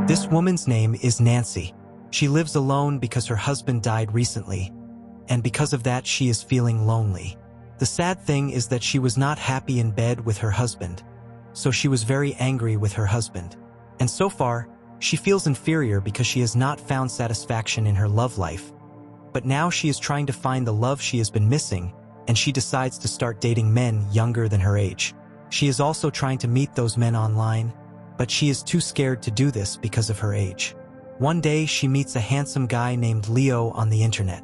This woman's name is Nancy. She lives alone because her husband died recently, and because of that she is feeling lonely. The sad thing is that she was not happy in bed with her husband, so she was very angry with her husband. And so far, she feels inferior because she has not found satisfaction in her love life. But now she is trying to find the love she has been missing, and she decides to start dating men younger than her age. She is also trying to meet those men online, but she is too scared to do this because of her age. One day she meets a handsome guy named Leo on the internet.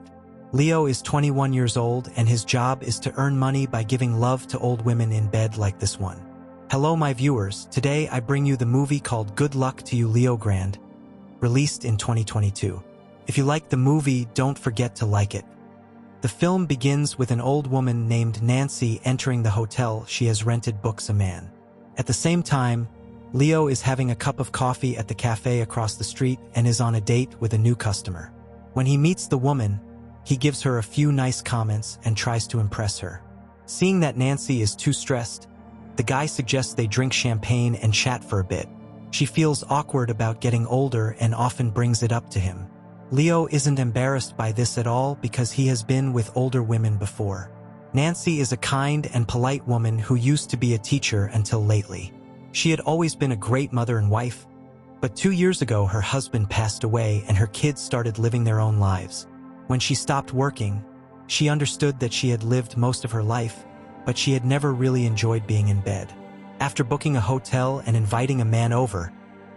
Leo is 21 years old and his job is to earn money by giving love to old women in bed like this one. Hello my viewers, today I bring you the movie called Good Luck to You Leo Grand, released in 2022. If you like the movie, don't forget to like it. The film begins with an old woman named Nancy entering the hotel she has rented books a man. At the same time, Leo is having a cup of coffee at the cafe across the street and is on a date with a new customer. When he meets the woman, he gives her a few nice comments and tries to impress her. Seeing that Nancy is too stressed, the guy suggests they drink champagne and chat for a bit. She feels awkward about getting older and often brings it up to him. Leo isn't embarrassed by this at all because he has been with older women before. Nancy is a kind and polite woman who used to be a teacher until lately. She had always been a great mother and wife, but 2 years ago her husband passed away and her kids started living their own lives. When she stopped working, she understood that she had lived most of her life, but she had never really enjoyed being in bed. After booking a hotel and inviting a man over,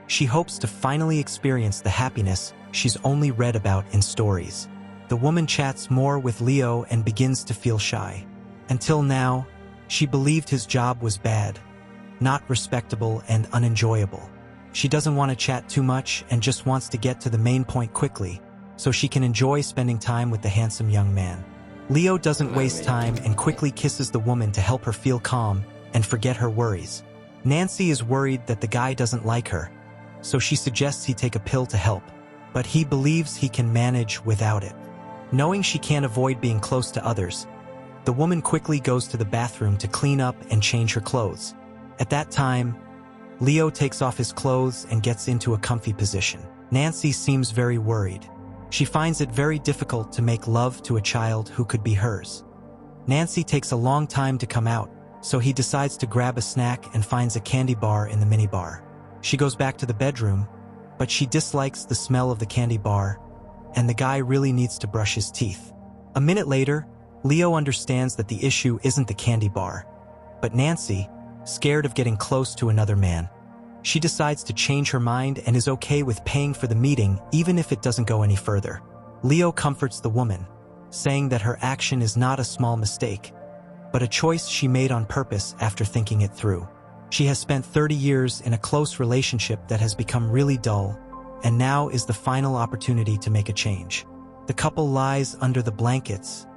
she hopes to finally experience the happiness she's only read about in stories. The woman chats more with Leo and begins to feel shy. Until now, she believed his job was bad, not respectable and unenjoyable. She doesn't want to chat too much and just wants to get to the main point quickly, so she can enjoy spending time with the handsome young man. Leo doesn't waste time and quickly kisses the woman to help her feel calm and forget her worries. Nancy is worried that the guy doesn't like her, so she suggests he take a pill to help, but he believes he can manage without it. Knowing she can't avoid being close to others, the woman quickly goes to the bathroom to clean up and change her clothes. At that time, Leo takes off his clothes and gets into a comfy position. Nancy seems very worried. She finds it very difficult to make love to a child who could be hers. Nancy takes a long time to come out, so he decides to grab a snack and finds a candy bar in the minibar. She goes back to the bedroom, but she dislikes the smell of the candy bar, and the guy really needs to brush his teeth. A minute later, Leo understands that the issue isn't the candy bar, but Nancy, scared of getting close to another man. She decides to change her mind and is okay with paying for the meeting even if it doesn't go any further. Leo comforts the woman, saying that her action is not a small mistake, but a choice she made on purpose after thinking it through. She has spent 30 years in a close relationship that has become really dull, and now is the final opportunity to make a change. The couple lies under the blankets,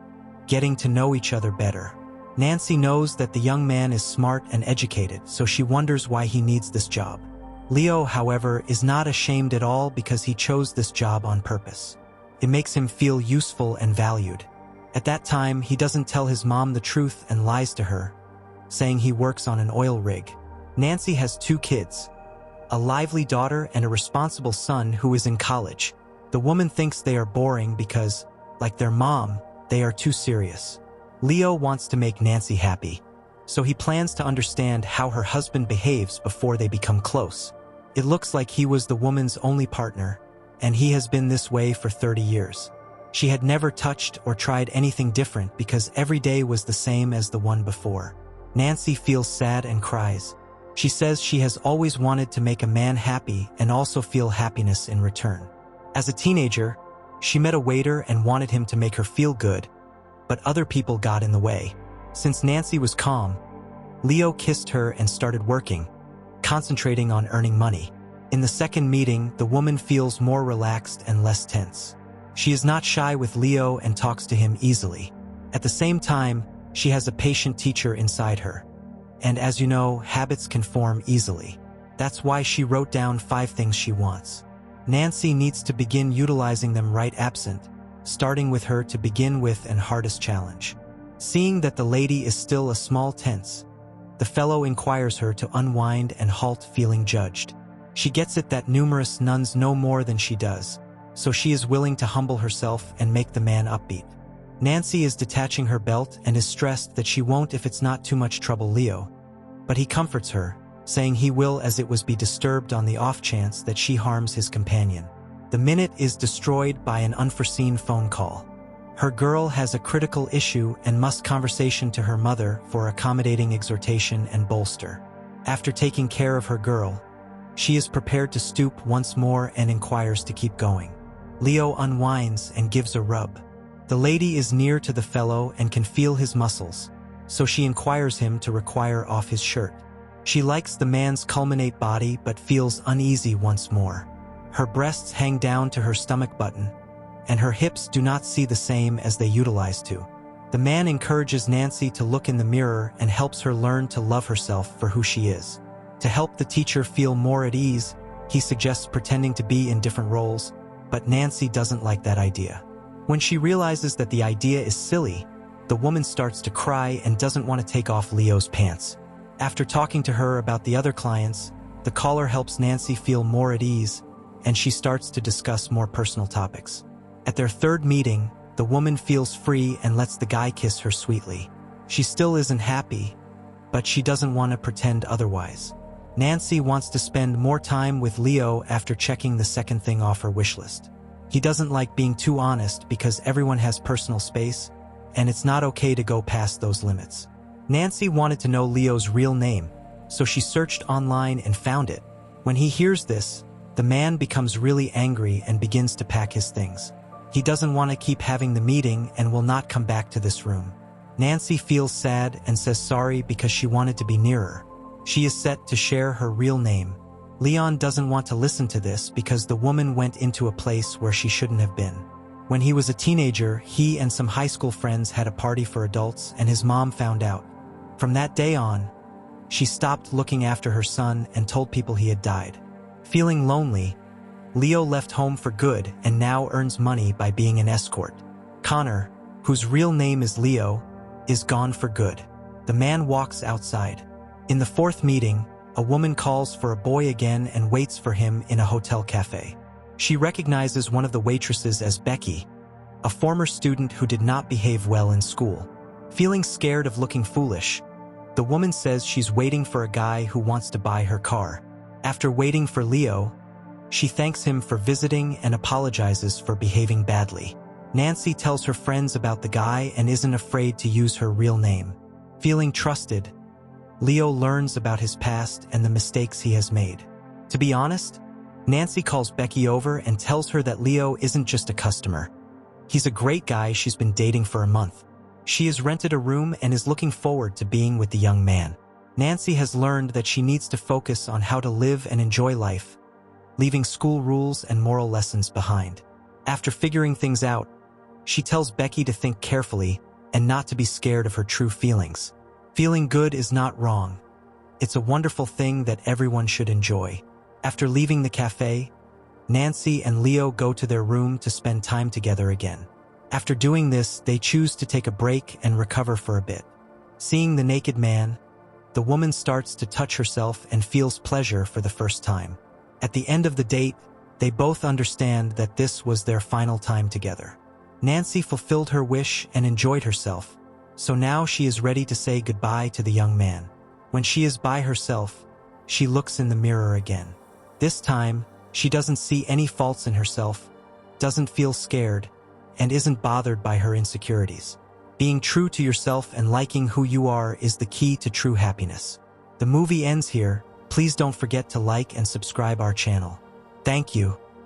getting to know each other better. Nancy knows that the young man is smart and educated, so she wonders why he needs this job. Leo, however, is not ashamed at all because he chose this job on purpose. It makes him feel useful and valued. At that time, he doesn't tell his mom the truth and lies to her, saying he works on an oil rig. Nancy has 2 kids, a lively daughter and a responsible son who is in college. The woman thinks they are boring because, like their mom, they are too serious. Leo wants to make Nancy happy, so he plans to understand how her husband behaves before they become close. It looks like he was the woman's only partner, and he has been this way for 30 years. She had never touched or tried anything different because every day was the same as the one before. Nancy feels sad and cries. She says she has always wanted to make a man happy and also feel happiness in return. As a teenager, she met a waiter and wanted him to make her feel good, but other people got in the way. Since Nancy was calm, Leo kissed her and started working, concentrating on earning money. In the second meeting, the woman feels more relaxed and less tense. She is not shy with Leo and talks to him easily. At the same time, she has a patient teacher inside her. And as you know, habits can form easily. That's why she wrote down 5 things she wants. Nancy needs to begin utilizing them right absent, starting with her to begin with and hardest challenge. Seeing that the lady is still a small tense, the fellow inquires her to unwind and halt feeling judged. She gets it that numerous nuns know more than she does, so she is willing to humble herself and make the man upbeat. Nancy is detaching her belt and is stressed that she won't if it's not too much trouble Leo, but he comforts her, saying he will as it was be disturbed on the off chance that she harms his companion. The minute is destroyed by an unforeseen phone call. Her girl has a critical issue and must conversation to her mother for accommodating exhortation and bolster. After taking care of her girl, she is prepared to stoop once more and inquires to keep going. Leo unwinds and gives a rub. The lady is near to the fellow and can feel his muscles, so she inquires him to require off his shirt. She likes the man's culminate body but feels uneasy once more. Her breasts hang down to her stomach button, and her hips do not see the same as they utilize to. The man encourages Nancy to look in the mirror and helps her learn to love herself for who she is. To help the teacher feel more at ease, he suggests pretending to be in different roles, but Nancy doesn't like that idea. When she realizes that the idea is silly, the woman starts to cry and doesn't want to take off Leo's pants. After talking to her about the other clients, the caller helps Nancy feel more at ease, and she starts to discuss more personal topics. At their third meeting, the woman feels free and lets the guy kiss her sweetly. She still isn't happy, but she doesn't want to pretend otherwise. Nancy wants to spend more time with Leo after checking the second thing off her wish list. He doesn't like being too honest because everyone has personal space, and it's not okay to go past those limits. Nancy wanted to know Leo's real name, so she searched online and found it. When he hears this, the man becomes really angry and begins to pack his things. He doesn't want to keep having the meeting and will not come back to this room. Nancy feels sad and says sorry because she wanted to be nearer. She is set to share her real name. Leon doesn't want to listen to this because the woman went into a place where she shouldn't have been. When he was a teenager, he and some high school friends had a party for adults and his mom found out. From that day on, she stopped looking after her son and told people he had died. Feeling lonely, Leo left home for good and now earns money by being an escort. Connor, whose real name is Leo, is gone for good. The man walks outside. In the fourth meeting, a woman calls for a boy again and waits for him in a hotel cafe. She recognizes one of the waitresses as Becky, a former student who did not behave well in school. Feeling scared of looking foolish, the woman says she's waiting for a guy who wants to buy her car. After waiting for Leo, she thanks him for visiting and apologizes for behaving badly. Nancy tells her friends about the guy and isn't afraid to use her real name. Feeling trusted, Leo learns about his past and the mistakes he has made. To be honest, Nancy calls Becky over and tells her that Leo isn't just a customer. He's a great guy she's been dating for a month. She has rented a room and is looking forward to being with the young man. Nancy has learned that she needs to focus on how to live and enjoy life, leaving school rules and moral lessons behind. After figuring things out, she tells Becky to think carefully and not to be scared of her true feelings. Feeling good is not wrong. It's a wonderful thing that everyone should enjoy. After leaving the cafe, Nancy and Leo go to their room to spend time together again. After doing this, they choose to take a break and recover for a bit. Seeing the naked man, the woman starts to touch herself and feels pleasure for the first time. At the end of the date, they both understand that this was their final time together. Nancy fulfilled her wish and enjoyed herself, so now she is ready to say goodbye to the young man. When she is by herself, she looks in the mirror again. This time, she doesn't see any faults in herself, doesn't feel scared, and isn't bothered by her insecurities. Being true to yourself and liking who you are is the key to true happiness. The movie ends here. Please don't forget to like and subscribe our channel. Thank you.